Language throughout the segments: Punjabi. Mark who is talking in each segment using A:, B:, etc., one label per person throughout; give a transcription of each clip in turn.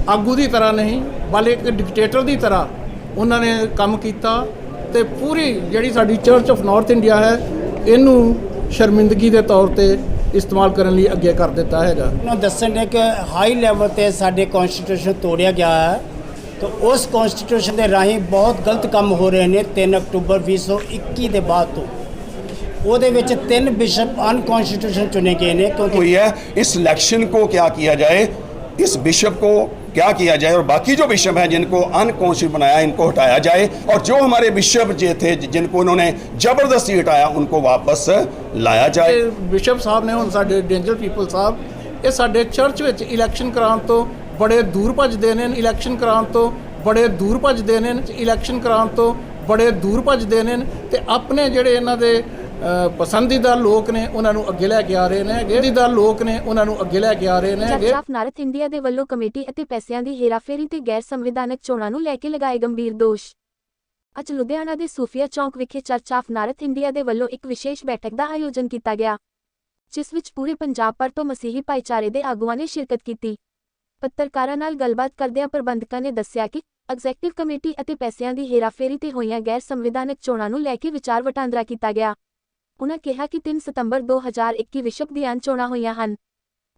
A: ਆਗੂ ਦੀ ਤਰ੍ਹਾਂ ਨਹੀਂ ਬਲਕਿ ਇੱਕ ਡਿਕਟੇਟਰ ਦੀ ਤਰ੍ਹਾਂ ਉਹਨਾਂ ਨੇ ਕੰਮ ਕੀਤਾ ਤੇ ਪੂਰੀ ਜਿਹੜੀ ਸਾਡੀ ਚਰਚ ਆਫ ਨਾਰਥ ਇੰਡੀਆ ਹੈ ਇਹਨੂੰ ਸ਼ਰਮਿੰਦਗੀ ਦੇ ਤੌਰ ਤੇ ਇਸਤੇਮਾਲ ਕਰਨ ਲਈ ਅੱਗੇ ਕਰ ਦਿੱਤਾ ਹੈਗਾ।
B: ਉਹਨਾਂ ਦੱਸਣ ਨੇ ਕਿ ਹਾਈ ਲੈਵਲ ਤੇ ਸਾਡੇ ਕਨਸਟੀਟਿਊਸ਼ਨ ਤੋੜਿਆ ਗਿਆ ਹੈ तो उस कॉन्स्टिट्यूशन के राही बहुत गलत काम हो रहे हैं। 3 अक्टूबर 2021 के बाद तो ਉਹਦੇ ਵਿੱਚ 3 बिशप अनकॉन्स्टिट्यूशन चुने गए हैं क्योंकि
C: हुई है। इस इलेक्शन को क्या किया जाए, इस बिशप को क्या किया जाए और बाकी जो बिशप हैं जिनको अनकॉन्स्टिट्यूशन बनाया इनको हटाया जाए और जो हमारे बिशप जो थे जिनको उन्होंने जबरदस्ती हटाया उनको वापस लाया जाए।
A: बिशप साहब ने ਹੁਣ ਸਾਡੇ ਡੇਂਜਰ ਪੀਪਲ ਸਾਹਿਬ ਇਹ ਸਾਡੇ ਚਰਚ ਵਿੱਚ ਇਲੈਕਸ਼ਨ ਕਰਾਉਣ ਤੋਂ बड़े दूर भजते हैं, इलैक्शन कराने तो बड़े दूर भजते हैं, इलैक्शन कराने तो बड़े दूर भजते हैं तो अपने जोड़े इन्हों के पसंदीदा लोग ने उन्होंने अगे लैके आ रहे हैं, पसंदीदा लोग ने उन्होंने अगे लैके आ रहे हैं।
D: चर्च ऑफ नार्थ इंडिया के वल्लों कमेटी ਅਤੇ ਪੈਸਿਆਂ ਦੀ ਹੇਰਾਫੇਰੀ ਤੇ ਗੈਰ ਸੰਵਿਧਾਨਕ ਚੋਣਾਂ ਨੂੰ ਲੈ ਕੇ ਲਗਾਏ ਗੰਭੀਰ ਦੋਸ਼। ਅੱਜ ਲੁਧਿਆਣਾ ਦੇ ਸੂਫੀਆ ਚੌਂਕ ਵਿਖੇ ਚਰਚ ਆਫ ਨਾਰਥ ਇੰਡੀਆ ਦੇ ਵੱਲੋਂ ਇੱਕ ਵਿਸ਼ੇਸ਼ ਬੈਠਕ ਦਾ ਆਯੋਜਨ ਕੀਤਾ ਗਿਆ ਜਿਸ ਵਿੱਚ ਪੂਰੇ ਪੰਜਾਬ ਭਰ ਤੋਂ ਮਸੀਹੀ ਭਾਈਚਾਰੇ ਦੇ ਆਗੂਆਂ ਨੇ ਸ਼ਿਰਕਤ ਕੀਤੀ। ਪੱਤਰਕਾਰਾਂ ਨਾਲ ਗੱਲਬਾਤ ਕਰਦਿਆਂ ਪ੍ਰਬੰਧਕਾਂ ਨੇ ਦੱਸਿਆ ਕਿ ਐਗਜ਼ੈਕਟਿਵ ਕਮੇਟੀ ਅਤੇ ਪੈਸਿਆਂ ਦੀ ਹੇਰਾਫੇਰੀ ਤੇ ਹੋਈਆਂ ਗੈਰ ਸੰਵਿਧਾਨਕ ਚੋਣਾਂ ਨੂੰ ਲੈ ਕੇ ਵਿਚਾਰ ਵਟਾਂਦਰਾ ਕੀਤਾ ਗਿਆ। ਉਨ੍ਹਾਂ ਕਿਹਾ ਕਿ 3 ਸਤੰਬਰ 2021 ਵਿਸ਼ਵ ਦੀਆਂ ਚੋਣਾਂ ਹੋਈਆਂ ਹਨ,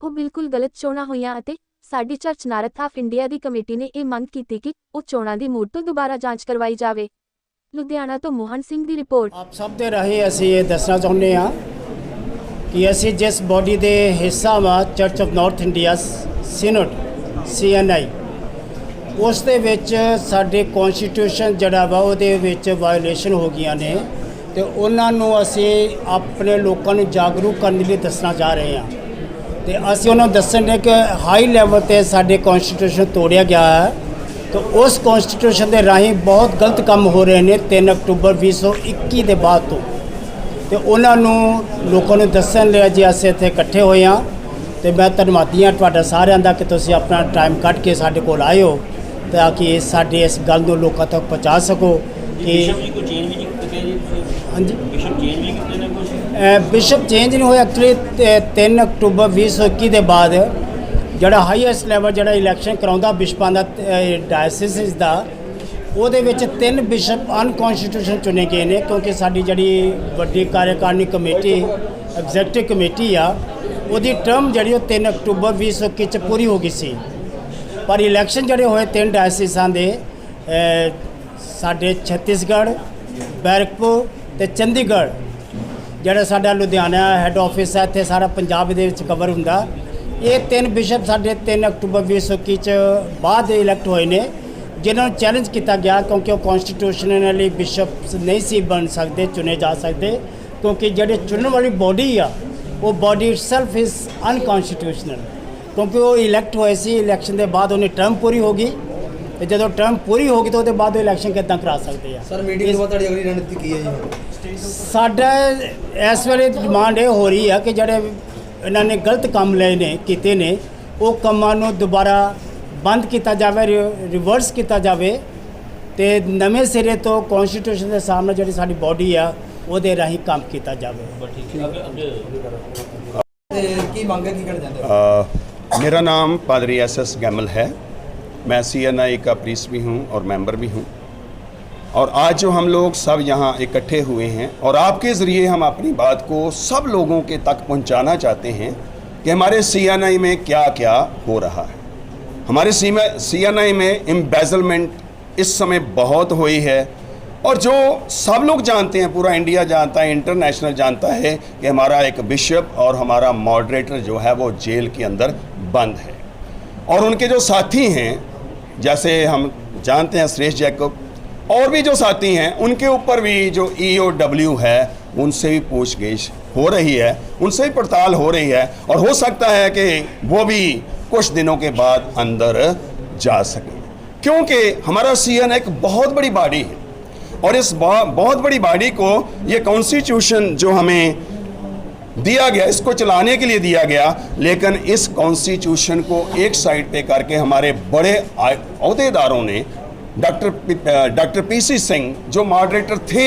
D: ਉਹ ਬਿਲਕੁਲ ਗਲਤ ਚੋਣਾਂ ਹੋਈਆਂ ਅਤੇ ਸਾਡੀ church north of India the committee ਨੇ ਇਹ ਮੰਗ ਕੀਤੀ ਕਿ ਉਹ ਚੋਣਾਂ ਦੀ ਮੁੜ ਤੋਂ ਦੁਬਾਰਾ ਜਾਂਚ ਕਰਵਾਈ ਜਾਵੇ। ਲੁਧਿਆਣਾ ਤੋਂ ਮੋਹਨ ਸਿੰਘ ਦੀ ਰਿਪੋਰਟ।
B: ਆਪ ਸਭ ਦੇ ਰਾਹੀਂ ਅਸੀਂ ਇਹ ਦੱਸਣਾ ਚਾਹੁੰਦੇ ਹਾਂ ਕਿ ਅਸੀਂ ਜਿਸ ਬੋਡੀ ਦੇ ਹਿੱਸਾ ਵਾਂ church of north India synod CNI ਉਸ ਦੇ ਵਿੱਚ ਸਾਡੇ ਕਨਸਟੀਟਿਊਸ਼ਨ ਜਿਹੜਾ ਵਾ ਉਹਦੇ ਵਿੱਚ ਵਾਇਓਲੇਸ਼ਨ ਹੋ ਗਈਆਂ ਨੇ ਤੇ ਉਹਨਾਂ ਨੂੰ ਅਸੀਂ ਆਪਣੇ ਲੋਕਾਂ ਨੂੰ ਜਾਗਰੂਕ ਕਰਨ ਲਈ ਦੱਸਣਾ ਚਾਹ ਰਹੇ ਹਾਂ ਤੇ ਅਸੀਂ ਉਹਨਾਂ ਨੂੰ ਦੱਸਣ ਦੇ ਕਿ ਹਾਈ ਲੈਵਲ ਤੇ ਸਾਡੇ ਕਨਸਟੀਟਿਊਸ਼ਨ ਤੋੜਿਆ ਗਿਆ ਹੈ तो उस कॉन्स्टिट्यूशन के राही बहुत गलत काम हो रहे हैं 3 अक्टूबर 2021 के बाद तो उन्होंने लोगों ने दसन लिया जी अस इतने इकट्ठे हुए हाँ तो मैं धन्यवादी हाँ तुहाडा सारिਆਂ ਦਾ कि तुसीं अपना टाइम कढ़ के साडे कोल आए हो ताकि साडी इस गल नूं लोकां तक पहुँचा सको कि हाँ जी बिशप चेंज नहीं होया एक्चुअली 3 अक्टूबर 2021 के बाद ਜਿਹੜਾ ਹਾਈਐਸਟ ਲੈਵਲ ਜਿਹੜਾ ਇਲੈਕਸ਼ਨ ਕਰਾਉਂਦਾ ਬਿਸ਼ਪਾਂ ਦਾ ਡਾਇਸਿਸ ਦਾ ਉਹਦੇ ਵਿੱਚ 3 ਬਿਸ਼ਪ ਅਨਕॉन्स्टिट्यूशन ਚੁਣੇ ਗਏ ਨੇ ਕਿਉਂਕਿ ਸਾਡੀ ਜਿਹੜੀ ਵੱਡੀ ਕਾਰਜਕਾਰਨੀ ਕਮੇਟੀ ਐਗਜ਼ੈਕਟਿਵ ਕਮੇਟੀ ਆ ਉਹਦੀ ਟਰਮ ਜਿਹੜੀ ਉਹ 3 ਅਕਤੂਬਰ 2021 ਚ ਪੂਰੀ ਹੋ ਗਈ ਸੀ ਪਰ ਇਲੈਕਸ਼ਨ ਜਿਹੜੇ ਹੋਏ 3 ਡਾਇਸਿਸਾਂ ਦੇ ਸਾਡੇ ਛੱਤੀਸਗੜ੍ਹ ਬੈਰਕਪੁਰ ਤੇ ਚੰਡੀਗੜ੍ਹ ਜਿਹੜਾ ਸਾਡਾ ਲੁਧਿਆਣਾ ਹੈੱਡ ਆਫਿਸ ਹੈ ਇੱਥੇ ਸਾਰਾ ਪੰਜਾਬ ਦੇ ਵਿੱਚ ਕਵਰ ਹੁੰਦਾ ਇਹ 3 ਬਿਸ਼ਪ ਸਾਡੇ 3 ਅਕਤੂਬਰ 2021 ਚ ਬਾਅਦ ਇਲੈਕਟ ਹੋਏ ਨੇ ਜਿਨ੍ਹਾਂ ਨੂੰ ਚੈਲੰਜ ਕੀਤਾ ਗਿਆ ਕਿਉਂਕਿ ਉਹ ਕਨਸਟੀਟਿਊਸ਼ਨਲੀ ਬਿਸ਼ਪ ਨਹੀਂ ਸੀ ਬਣ ਸਕਦੇ ਚੁਣੇ ਜਾ ਸਕਦੇ ਕਿਉਂਕਿ ਜਿਹੜੇ ਚੁਣਨ ਵਾਲੀ ਬੋਡੀ ਆ ਉਹ ਬੋਡੀ ਇਟਸੈਲਫ ਇਜ਼ ਅਨਕਨਸਟੀਟਿਊਸ਼ਨਲ ਕਿਉਂਕਿ ਉਹ ਇਲੈਕਟ ਹੋਏ ਸੀ ਇਲੈਕਸ਼ਨ ਦੇ ਬਾਅਦ ਉਹਨੇ ਟਰਮ ਪੂਰੀ ਹੋ ਗਈ ਤੇ ਜਦੋਂ ਟਰਮ ਪੂਰੀ ਹੋ ਗਈ ਤਾਂ ਉਹਦੇ ਬਾਅਦ ਉਹ ਇਲੈਕਸ਼ਨ ਕਿੱਦਾਂ ਕਰਾ ਸਕਦੇ ਆ। ਸਰ ਮੀਟਿੰਗ ਤੋਂ ਬਾਅਦ ਤੁਹਾਡੀ ਅਗਲੀ ਰਣਨੀਤੀ ਕੀ ਹੈ ਜੀ? ਸਾਡਾ ਇਸ ਵੇਲੇ ਡਿਮਾਂਡ ਇਹ ਹੋ ਰਹੀ ਆ ਕਿ ਜਿਹੜੇ ਇਹਨਾਂ ਨੇ ਗਲਤ ਕੰਮ ਲਏ ਨੇ ਕੀਤੇ ਨੇ ਉਹ ਕੰਮਾਂ ਨੂੰ ਦੁਬਾਰਾ ਬੰਦ ਕੀਤਾ ਜਾਵੇ ਰਿਵਰਸ ਕੀਤਾ ਜਾਵੇ ਤੇ ਨਵੇਂ ਸਿਰੇ ਤੋਂ ਕਨਸਟੀਟਿਊਸ਼ਨ ਦੇ ਸਾਹਮਣੇ ਜਿਹੜੀ ਸਾਡੀ ਬੋਡੀ ਆ ਉਹਦੇ ਰਾਹੀਂ ਕੰਮ ਕੀਤਾ ਜਾਵੇ। ਕੀ ਮੰਗ ਹੈ ਕੀ ਕਹਿਣਾ ਚਾਹੁੰਦੇ?
C: मेरा नाम पादरी SS गैमल है। मैं CNI का प्रीस्ट भी हूँ और मेंबर भी हूँ और आज जो हम लोग सब यहाँ इकट्ठे हुए हैं और आपके ज़रिए हम अपनी बात को सब लोगों के तक पहुँचाना चाहते हैं कि हमारे CNI में क्या क्या हो रहा है। हमारे CNI में एम्बेजलमेंट इस समय बहुत हुई है और जो सब लोग जानते हैं, पूरा इंडिया जानता है, इंटरनेशनल जानता है कि हमारा एक बिशप और हमारा मॉडरेटर जो है वो जेल के अंदर बंद है और उनके जो साथी हैं जैसे हम जानते हैं सुरेश जैकब और भी जो साथी हैं उनके ऊपर भी जो EOW है उनसे भी पूछगिछ हो रही है, उनसे भी पड़ताल हो रही है और हो सकता है कि वो भी कुछ दिनों के बाद अंदर जा सकें क्योंकि हमारा CNI एक बहुत बड़ी बॉडी है और इस बहुत बड़ी बॉडी को ये कॉन्स्टिट्यूशन जो हमें दिया गया इसको चलाने के लिए दिया गया लेकिन इस कॉन्स्टिट्यूशन को एक साइड पे करके हमारे बड़े अहदेदारों ने डॉक्टर PC सिंह जो मॉडरेटर थे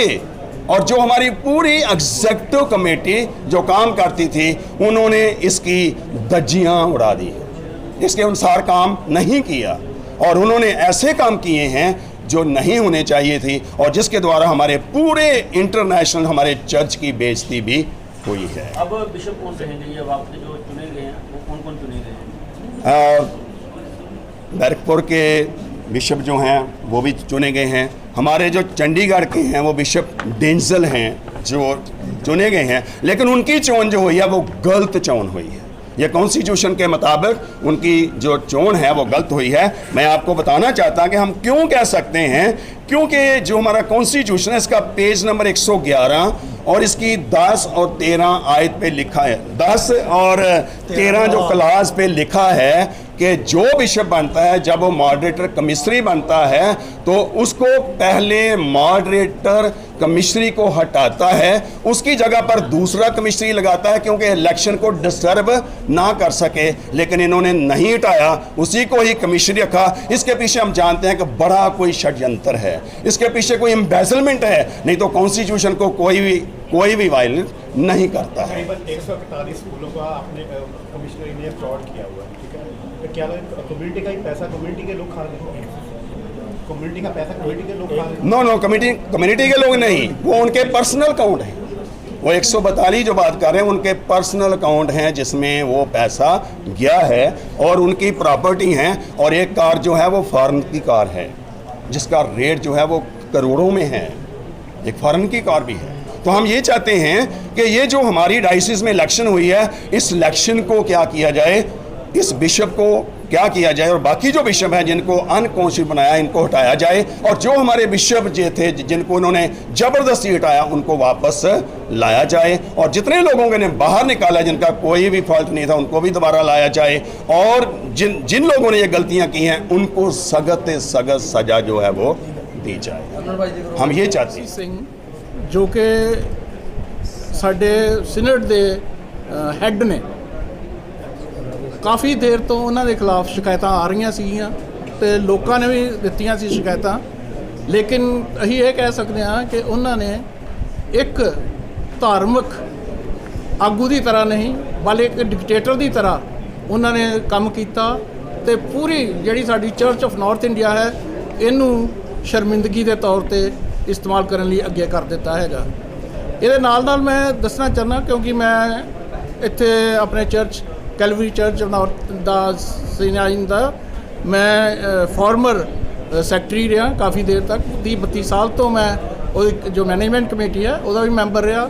C: और जो हमारी पूरी एग्जेक्टिव कमेटी जो काम करती थी उन्होंने इसकी धज्जियाँ उड़ा दी, इसके अनुसार काम नहीं किया और उन्होंने ऐसे काम किए हैं जो नहीं होने चाहिए थी और जिसके द्वारा हमारे पूरे इंटरनेशनल हमारे चर्च की बेइज्जती भी हुई है।
E: अब बिशप कौन रहेंगे, ये अब आपके जो चुने गए हैं वो कौन कौन चुने गए हैं?
C: बैरकपुर के बिशप जो हैं वो भी चुने गए हैं। हमारे जो चंडीगढ़ के हैं वो बिशप डेंजल हैं जो चुने गए हैं, लेकिन उनकी चोन जो हुई है वो गलत चोन हुई है। ये कॉन्स्टिट्यूशन के मुताबिक उनकी जो चोन है वो गलत हुई है। मैं आपको बताना चाहता कि हम क्यों कह सकते हैं, क्योंकि जो हमारा कॉन्स्टिट्यूशन है इसका पेज नंबर 111 और इसकी 10 और 13 आयत पे लिखा है, 10 और 13 जो क्लास पे लिखा है कि जो बिशप बनता है जब वो मॉडरेटर कमिश्नरी बनता है तो उसको पहले मॉडरेटर कमिश्नरी को हटाता है, उसकी जगह पर दूसरा कमिश्नरी लगाता है क्योंकि इलेक्शन को डिस्टर्ब ना कर सके। लेकिन इन्होंने नहीं हटाया, उसी को ही कमिश्नरी रखा। इसके पीछे हम जानते हैं कि बड़ा कोई षड्यंत्र है, इसके पीछे कोई एम्बेसलमेंट है, नहीं तो कॉन्स्टिट्यूशन को कोई भी वायलेट नहीं करता है।
F: 141 स्कूलों का आपने कमिश्नरी ने फ्रॉड किया हुआ है, ठीक है? तो क्या कम्युनिटी का ही पैसा कम्युनिटी के लोग खा रहे हैं? कम्युनिटी का पैसा कम्युनिटी के लोग खा रहे हैं?
C: नो कम्युनिटी के लोग नहीं, वो उनके पर्सनल अकाउंट हैं। वो 142 जो बात कर रहे हैं उनके पर्सनल अकाउंट हैं जिसमें वो पैसा गया है और उनकी प्रॉपर्टी हैं। और एक कार जो है वो फॉरेन की कार है जिसका रेट जो है वो करोड़ों में है, एक फॉरेन की कार भी है। तो हम ये चाहते हैं कि ये जो हमारी डायसिस में इलेक्शन हुई है, इस इलेक्शन को क्या किया जाए, इस बिशप को क्या किया जाए और बाकी जो बिशप हैं जिनको अनकॉन्स्टिट्यूशनल बनाया इनको हटाया जाए और जो हमारे बिशप जो थे जिनको उन्होंने ज़बरदस्ती हटाया उनको वापस लाया जाए और जितने लोगों ने बाहर निकाला जिनका कोई भी फॉल्ट नहीं था उनको भी दोबारा लाया जाए और जिन लोगों ने ये गलतियां की हैं उनको सख्त सज़ा जो है वो दी जाए। हम ये चाहते हैं।
A: ਸਿੰਘ ਜੋ ਕਿ ਸਾਡੇ ਸੀਨੇਟ ਦੇ ਹੈੱਡ ਨੇ, ਕਾਫੀ ਦੇਰ ਤੋਂ ਉਹਨਾਂ ਦੇ ਖਿਲਾਫ ਸ਼ਿਕਾਇਤਾਂ ਆ ਰਹੀਆਂ ਸੀਗੀਆਂ ਤੇ ਲੋਕਾਂ ਨੇ ਵੀ ਦਿੱਤੀਆਂ ਸੀ ਸ਼ਿਕਾਇਤਾਂ, ਲੇਕਿਨ ਅਸੀਂ ਇਹ ਕਹਿ ਸਕਦੇ ਹਾਂ ਕਿ ਉਹਨਾਂ ਨੇ ਇੱਕ ਧਾਰਮਿਕ ਆਗੂ ਦੀ ਤਰ੍ਹਾਂ ਨਹੀਂ ਬਲਕਿ ਇੱਕ ਡਿਕਟੇਟਰ ਦੀ ਤਰ੍ਹਾਂ ਉਹਨਾਂ ਨੇ ਕੰਮ ਕੀਤਾ ਤੇ ਪੂਰੀ ਜਿਹੜੀ ਸਾਡੀ ਚਰਚ ਆਫ ਨਾਰਥ ਇੰਡੀਆ ਹੈ ਇਹਨੂੰ ਸ਼ਰਮਿੰਦਗੀ ਦੇ ਤੌਰ ਤੇ ਇਸਤੇਮਾਲ ਕਰਨ ਲਈ ਅੱਗੇ ਕਰ ਦਿੱਤਾ ਹੈਗਾ। ਇਹਦੇ ਨਾਲ ਨਾਲ ਮੈਂ ਦੱਸਣਾ ਚਾਹੁੰਦਾ ਕਿਉਂਕਿ ਮੈਂ ਇੱਥੇ ਆਪਣੇ ਚਰਚ ਕੈਲਵਰੀ ਚਰਚ ਆਫ ਨਾਰਥ ਦਾ ਸੀਨਾਈਨ ਦਾ ਮੈਂ ਫਾਰਮਰ ਸੈਕਟਰੀ ਰਿਹਾ ਕਾਫੀ ਦੇਰ ਤੱਕ, 30-32 ਸਾਲ ਤੋਂ ਮੈਂ ਉਹਦੀ ਜੋ ਮੈਨੇਜਮੈਂਟ ਕਮੇਟੀ ਹੈ ਉਹਦਾ ਵੀ ਮੈਂਬਰ ਰਿਹਾ।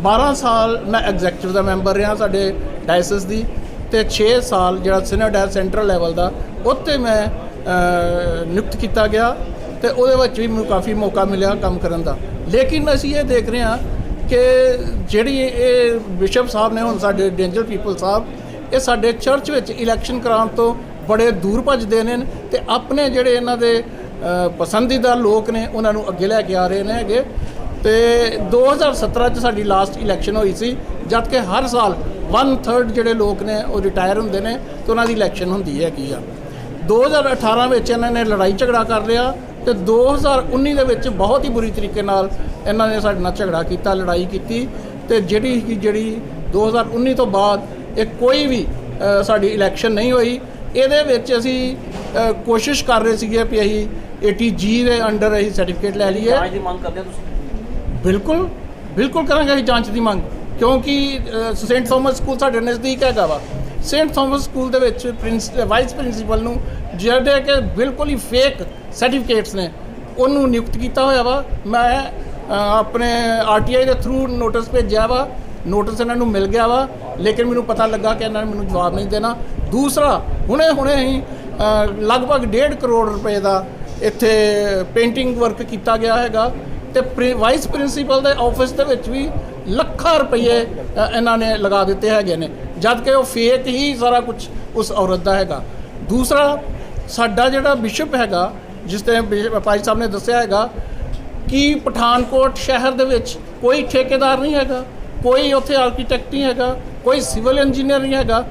A: 12 ਸਾਲ ਮੈਂ ਐਗਜ਼ੈਕਟਿਵ ਦਾ ਮੈਂਬਰ ਰਿਹਾ ਸਾਡੇ ਡਾਇਸਿਸ ਦੀ ਤੇ 6 ਸਾਲ ਜਿਹੜਾ ਸਿਨਡ ਹੈ ਸੈਂਟਰਲ ਲੈਵਲ ਦਾ ਉੱਤੇ ਮੈਂ ਨਿਯੁਕਤ ਕੀਤਾ ਗਿਆ ਤੇ ਉਹਦੇ ਵਿੱਚ ਵੀ ਮੈਨੂੰ ਕਾਫੀ ਮੌਕਾ ਮਿਲਿਆ ਕੰਮ ਕਰਨ ਦਾ। ਲੇਕਿਨ ਅਸੀਂ ਇਹ ਦੇਖ ਰਹੇ ਹਾਂ ਕਿ ਜਿਹੜੀ ਇਹ ਬਿਸ਼ਪ ਸਾਹਿਬ ਨੇ ਹੁਣ ਸਾਡੇ ਡੇਂਜਰ ਪੀਪਲ ਸਾਹਿਬ ਇਹ ਸਾਡੇ ਚਰਚ ਵਿੱਚ ਇਲੈਕਸ਼ਨ ਕਰਾਉਣ ਤੋਂ ਬੜੇ ਦੂਰ ਭੱਜਦੇ ਨੇ ਤੇ ਆਪਣੇ ਜਿਹੜੇ ਇਹਨਾਂ ਦੇ ਪਸੰਦੀਦਾ ਲੋਕ ਨੇ ਉਹਨਾਂ ਨੂੰ ਅੱਗੇ ਲੈ ਕੇ ਆ ਰਹੇ ਨੇ ਹੈਗੇ। ਤੇ 2017 'ਚ ਸਾਡੀ ਲਾਸਟ ਇਲੈਕਸ਼ਨ ਹੋਈ ਸੀ ਜਦ ਕਿ ਹਰ ਸਾਲ 1/3 ਜਿਹੜੇ ਲੋਕ ਨੇ ਉਹ ਰਿਟਾਇਰ ਹੁੰਦੇ ਨੇ ਤੇ ਉਹਨਾਂ ਦੀ ਇਲੈਕਸ਼ਨ ਹੁੰਦੀ ਹੈਗੀ ਆ। 2018 ਵਿੱਚ ਇਹਨਾਂ ਨੇ ਲੜਾਈ ਝਗੜਾ ਕਰ ਲਿਆ ਤੇ 2019 ਦੇ ਵਿੱਚ ਬਹੁਤ ਹੀ ਬੁਰੀ ਤਰੀਕੇ ਨਾਲ ਇਹਨਾਂ ਨੇ ਸਾਡੇ ਨਾਲ ਝਗੜਾ ਕੀਤਾ, ਲੜਾਈ ਕੀਤੀ ਤੇ ਜਿਹੜੀ 2019 ਤੋਂ ਬਾਅਦ ਇਹ ਕੋਈ ਵੀ ਸਾਡੀ ਇਲੈਕਸ਼ਨ ਨਹੀਂ ਹੋਈ। ਇਹਦੇ ਵਿੱਚ ਅਸੀਂ ਕੋਸ਼ਿਸ਼ ਕਰ ਰਹੇ ਸੀਗੇ ਵੀ ਅਸੀਂ 80G ਦੇ ਅੰਡਰ ਅਸੀਂ ਸਰਟੀਫਿਕੇਟ ਲੈ ਲਈਏ।
E: ਜਾਂਚ ਦੀ ਮੰਗ ਕਰਦੇ ਹੋ ਤੁਸੀਂ?
A: ਬਿਲਕੁਲ ਕਰਾਂਗੇ ਅਸੀਂ ਜਾਂਚ ਦੀ ਮੰਗ, ਕਿਉਂਕਿ ਸੇਂਟ ਥੋਮਸ ਸਕੂਲ ਸਾਡੇ ਨਜ਼ਦੀਕ ਹੈਗਾ ਵਾ। ਸੇਂਟ ਥੋਮਸ ਸਕੂਲ ਦੇ ਵਿੱਚ ਵਾਈਸ ਪ੍ਰਿੰਸੀਪਲ ਨੂੰ ਜਿਹੜੇ ਕਿ ਬਿਲਕੁਲ ਹੀ ਫੇਕ ਸਰਟੀਫਿਕੇਟਸ ਨੇ ਉਹਨੂੰ ਨਿਯੁਕਤ ਕੀਤਾ ਹੋਇਆ ਵਾ। ਮੈਂ ਆਪਣੇ RTI ਦੇ ਥਰੂ ਨੋਟਿਸ ਭੇਜਿਆ ਵਾ, ਨੋਟਿਸ ਇਹਨਾਂ ਨੂੰ ਮਿਲ ਗਿਆ ਵਾ, ਲੇਕਿਨ ਮੈਨੂੰ ਪਤਾ ਲੱਗਾ ਕਿ ਇਹਨਾਂ ਨੇ ਮੈਨੂੰ ਜਵਾਬ ਨਹੀਂ ਦੇਣਾ। ਦੂਸਰਾ ਹੁਣੇ ਹੀ ਲਗਭਗ 1.5 ਕਰੋੜ ਰੁਪਏ ਦਾ ਇੱਥੇ ਪੇਂਟਿੰਗ ਵਰਕ ਕੀਤਾ ਗਿਆ ਹੈਗਾ ਤੇ ਵਾਈਸ ਪ੍ਰਿੰਸੀਪਲ ਦੇ ਆਫਿਸ ਦੇ ਵਿੱਚ ਵੀ ਲੱਖਾਂ ਰੁਪਏ ਇਹਨਾਂ ਨੇ ਲਗਾ ਦਿੱਤੇ ਹੈਗੇ ਨੇ, ਜਦ ਕਿ ਉਹ ਫੇਕ ਹੀ ਸਾਰਾ ਕੁਝ ਉਸ ਔਰਤ ਦਾ ਹੈਗਾ। ਦੂਸਰਾ ਸਾਡਾ ਜਿਹੜਾ ਬਿਸ਼ਪ ਹੈਗਾ ਜਿਸ ਤੇ ਭਾਈ ਸਾਹਿਬ ਨੇ ਦੱਸਿਆ ਹੈਗਾ ਕਿ ਪਠਾਨਕੋਟ ਸ਼ਹਿਰ ਦੇ ਵਿੱਚ ਕੋਈ ਠੇਕੇਦਾਰ ਨਹੀਂ ਹੈਗਾ, ਕੋਈ ਉੱਥੇ ਆਰਕੀਟੈਕਟ ਨਹੀਂ ਹੈਗਾ, ਕੋਈ ਸਿਵਲ ਇੰਜੀਨੀਅਰ ਨਹੀਂ ਹੈਗਾ।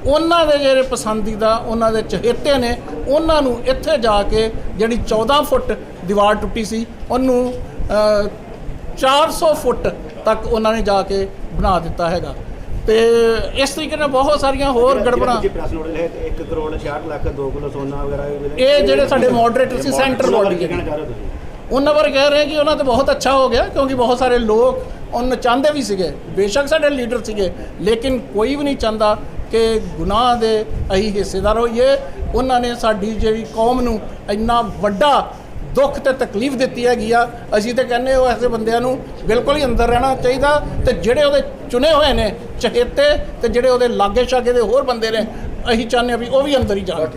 A: ਉਹਨਾਂ ਦੇ ਜਿਹੜੇ ਪਸੰਦੀਦਾ ਉਹਨਾਂ ਦੇ ਚਹੇਤੇ ਨੇ ਉਹਨਾਂ ਨੂੰ ਇੱਥੇ ਜਾ ਕੇ ਜਿਹੜੀ 14 ਫੁੱਟ ਦੀਵਾਰ ਟੁੱਟੀ ਸੀ ਉਹਨੂੰ 400 ਫੁੱਟ ਤੱਕ ਉਹਨਾਂ ਨੇ ਜਾ ਕੇ ਬਣਾ ਦਿੱਤਾ ਹੈਗਾ। ਤੇ ਇਸ ਤਰੀਕੇ ਨਾਲ ਬਹੁਤ ਸਾਰੀਆਂ ਹੋਰ ਗੜਬੜਾਂ।
F: ਪ੍ਰੈਸ ਨੋਟ ਹੈ 1 ਕਰੋੜ 66 ਲੱਖ 2 ਕਿਲੋ ਸੋਨਾ ਵਗੈਰਾ ਵੀ ਮਿਲੇ।
A: ਇਹ ਜਿਹੜੇ ਸਾਡੇ ਮੋਡਰੇਟਰ ਸੀ ਸੈਂਟਰ ਬੋਡੀ
F: ਕੀ ਕਹਿਣਾ ਚਾਹ ਰਹੇ ਹੋ ਤੁਸੀਂ?
A: ਉਹਨਾਂ ਬਾਰੇ ਕਹਿ ਰਹੇ ਕਿ ਉਹਨਾਂ ਤੇ ਬਹੁਤ ਅੱਛਾ ਹੋ ਗਿਆ, ਕਿਉਂਕਿ ਬਹੁਤ ਸਾਰੇ ਲੋਕ ਉਹਨੂੰ ਚਾਹੁੰਦੇ ਵੀ ਸੀਗੇ, ਬੇਸ਼ੱਕ ਸਾਡੇ ਲੀਡਰ ਸੀਗੇ, ਲੇਕਿਨ ਕੋਈ ਵੀ ਨਹੀਂ ਚਾਹੁੰਦਾ ਕਿ ਗੁਨਾਹ ਦੇ ਅਸੀਂ ਹਿੱਸੇਦਾਰ ਹੋਈਏ। ਉਹਨਾਂ ਨੇ ਸਾਡੀ ਜਿਹੜੀ ਕੌਮ ਨੂੰ ਇੰਨਾ ਵੱਡਾ ਦੁੱਖ ਤੇ ਤਕਲੀਫ ਦਿੱਤੀ ਹੈਗੀ ਆ। ਅਸੀਂ ਤੇ ਕਹਿੰਦੇ ਉਹ ਐਸੇ ਬੰਦਿਆਂ ਨੂੰ ਬਿਲਕੁਲ ਹੀ ਅੰਦਰ ਰਹਿਣਾ ਚਾਹੀਦਾ, ਤੇ ਜਿਹੜੇ ਉਹਦੇ ਚੁਣੇ ਹੋਏ ਨੇ ਚਹੇਤੇ ਤੇ ਜਿਹੜੇ ਉਹਦੇ ਲਾਗੇ ਛਾਗੇ ਦੇ ਹੋਰ ਬੰਦੇ ਨੇ, ਅਸੀਂ ਚਾਹੁੰਦੇ ਹਾਂ ਵੀ ਉਹ ਵੀ ਅੰਦਰ ਹੀ ਜਾਣ।